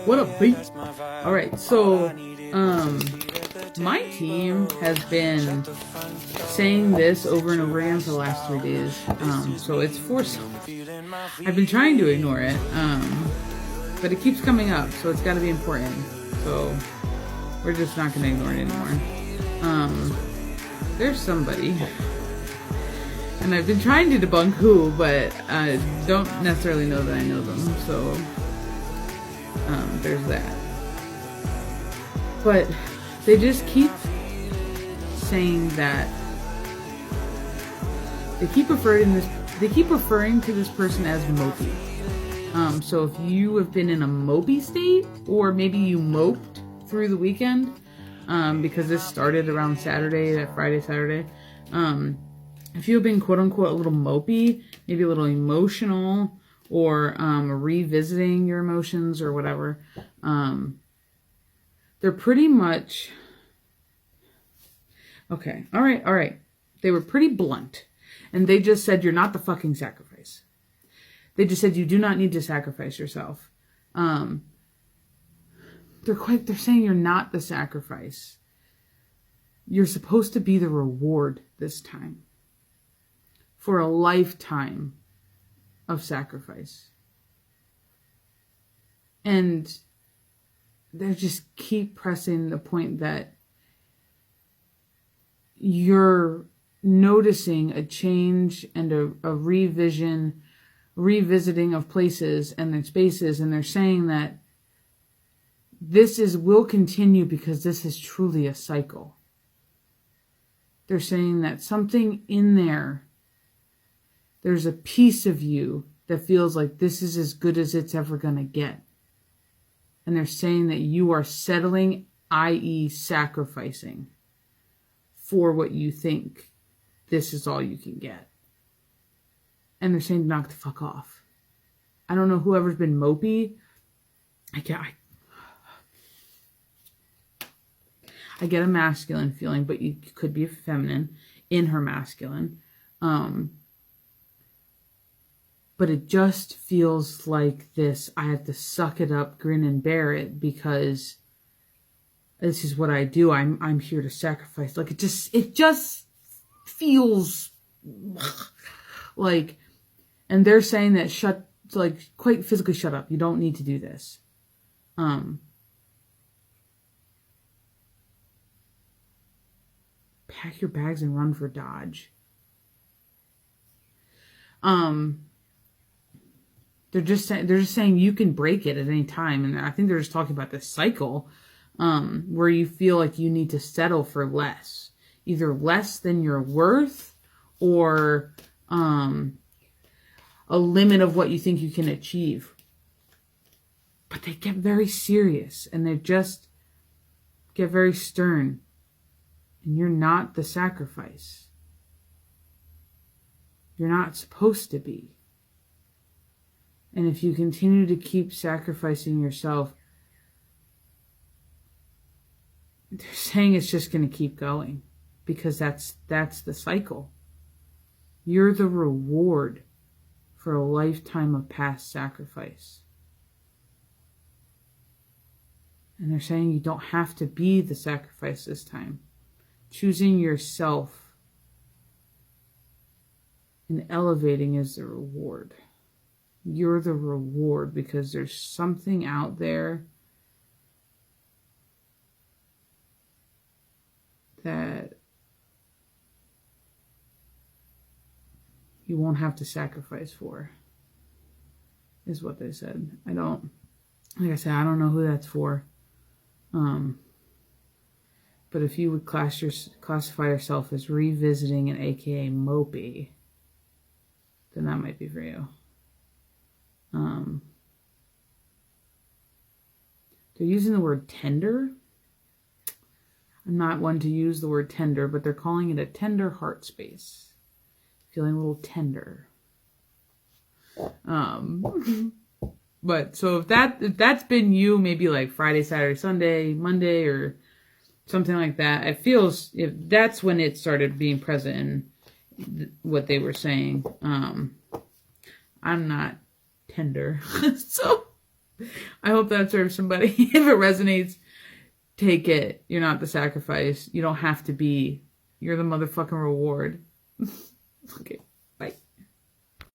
What a beat. All right, so my team has been saying this over and over again for the last 3 days. So it's forced. I've been trying to ignore it, but it keeps coming up, so it's got to be important. So we're just not going to ignore it anymore. There's somebody, and I've been trying to debunk who, but I don't necessarily know that I know them. So there's that. But they just keep saying that they keep referring to this person as mopey. So if you have been in a mopey state, or maybe you moped through the weekend, because this started around Friday, if you've been quote unquote a little mopey, maybe a little emotional, or revisiting your emotions or whatever, they're pretty much okay. All right. They were pretty blunt, and they just said you're not the fucking sacrifice. They just said you do not need to sacrifice yourself. They're saying you're not the sacrifice. You're supposed to be the reward this time for a lifetime of sacrifice. And they just keep pressing the point that you're noticing a change and a revisiting of places and their spaces, and they're saying that will continue because this is truly a cycle. They're saying that something in there's a piece of you that feels like this is as good as it's ever going to get. And they're saying that you are settling, i.e. sacrificing, for what you think this is all you can get. And they're saying knock the fuck off. I don't know whoever's been mopey. I get a masculine feeling, but you could be a feminine in her masculine. But it just feels like this. I have to suck it up, grin and bear it, because this is what I do. I'm here to sacrifice. Like it just feels like, and they're saying that quite physically shut up. You don't need to do this. Pack your bags and run for Dodge. They're just saying you can break it at any time. And I think they're just talking about this cycle, where you feel like you need to settle for less, either less than your worth, or, a limit of what you think you can achieve. But they get very serious, and they just get very stern. And you're not the sacrifice. You're not supposed to be. And if you continue to keep sacrificing yourself, they're saying it's just going to keep going, because that's the cycle. You're the reward for a lifetime of past sacrifice. And they're saying you don't have to be the sacrifice this time. Choosing yourself and elevating is the reward. You're the reward, because there's something out there that you won't have to sacrifice for, is what they said. I don't know who that's for. But if you would classify yourself as revisiting an AKA mopey, then that might be for you. They're using the word tender. I'm not one to use the word tender, but they're calling it a tender heart space. Feeling a little tender. But so if that's been you, maybe like Friday, Saturday, Sunday, Monday, or something like that, it feels, if that's when it started being present in what they were saying. I'm not tender. So I hope that serves somebody. If it resonates, take it. You're not the sacrifice. You don't have to be. You're the motherfucking reward. Okay.